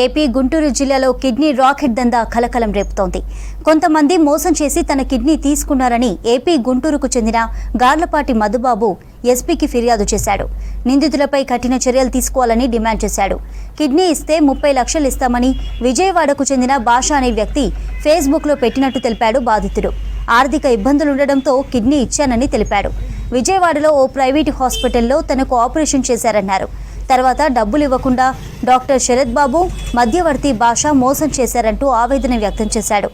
AP Guntur జిల్లాలో kidney racket దందా కలకలం రేపుతోంది. కొంతమంది మోసం చేసి తన కిడ్నీ తీసుకున్నారని ఏపీ గుంటూరుకు చెందిన గార్లపాటి మధుబాబు ఎస్పీకి ఫిర్యాదు చేశాడు. నిందితులపై కఠిన చర్యలు తీసుకోవాలని డిమాండ్ చేశాడు. కిడ్నీ ఇస్తే 30 లక్షలు ఇస్తామని విజయవాడకు చెందిన భాష అనే వ్యక్తి ఫేస్బుక్లో పెట్టినట్టు తెలిపాడు బాధితుడు. ఆర్థిక ఇబ్బందులుండడంతో కిడ్నీ ఇచ్చానని తెలిపాడు. విజయవాడలో ఓ ప్రైవేటు హాస్పిటల్లో తనకు ఆపరేషన్ చేశారన్నారు. తర్వాత డబ్బులు ఇవ్వకుండా డాక్టర్ శరత్ బాబు, మధ్యవర్తి భాష మోసం చేశారంటూ ఆవేదన వ్యక్తం చేశాడు.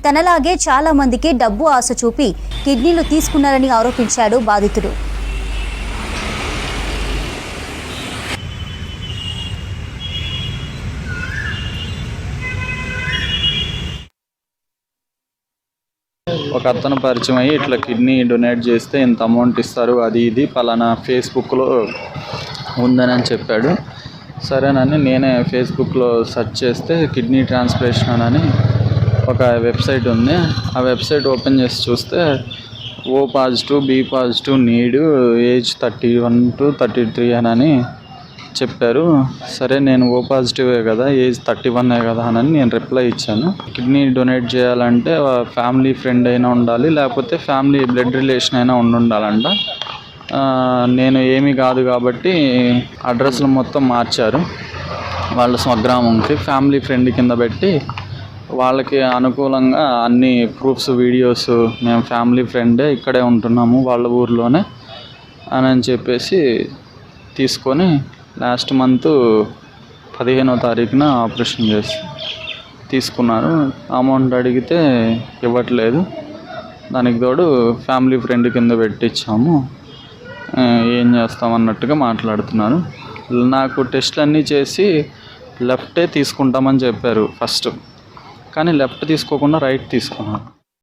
తనలాగే చాలా మందికి డబ్బు ఆశ చూపి కిడ్నీలు తీసుకున్నారని ఆరోపించాడు బాధితుడు. ఒక అతను పరిచయం అయ్యి ఇట్లా కిడ్నీ డొనేట్ చేస్తే ఇంత అమౌంట్ ఇస్తారు, అది ఇది పలానా ఫేస్బుక్లో ఉందని చెప్పాడు. సరేనని నేనే ఫేస్బుక్లో సెర్చ్ చేస్తే కిడ్నీ ట్రాన్స్ప్లాంటేషన్ అని ఒక వెబ్సైట్ ఉంది. ఆ వెబ్సైట్ ఓపెన్ చేసి చూస్తే O positive, B positive, need, age 31 to 33 అని చెప్పారు. సరే నేను O పాజిటివే కదా, ఏజ్ 31 కదా అని నేను రిప్లై ఇచ్చాను. కిడ్నీ డొనేట్ చేయాలంటే ఫ్యామిలీ ఫ్రెండ్ అయినా ఉండాలి, లేకపోతే ఫ్యామిలీ బ్లడ్ రిలేషన్ అయినా ఉండాలంట. నేను ఏమీ కాదు కాబట్టి అడ్రస్లు మొత్తం మార్చారు. వాళ్ళ స్వగ్రామంకి ఫ్యామిలీ ఫ్రెండ్ కింద పెట్టి వాళ్ళకి అనుకూలంగా అన్ని ప్రూఫ్స్, వీడియోస్, మేము ఫ్యామిలీ ఫ్రెండే ఇక్కడే ఉంటున్నాము వాళ్ళ ఊర్లోనే అని చెప్పేసి తీసుకొని లాస్ట్ మంత్ 15వ తారీఖున ఆపరేషన్ చేసి తీసుకున్నారు. అమౌంట్ అడిగితే ఇవ్వట్లేదు. దానికి తోడు ఫ్యామిలీ ఫ్రెండ్ కింద పెట్టించాము, ఏం చేస్తామన్నట్టుగా మాట్లాడుతున్నారు. నాకు టెస్ట్లు అన్నీ చేసి లెఫ్టే తీసుకుంటామని చెప్పారు ఫస్ట్, కానీ లెఫ్ట్ తీసుకోకుండా రైట్ తీసుకున్నారు.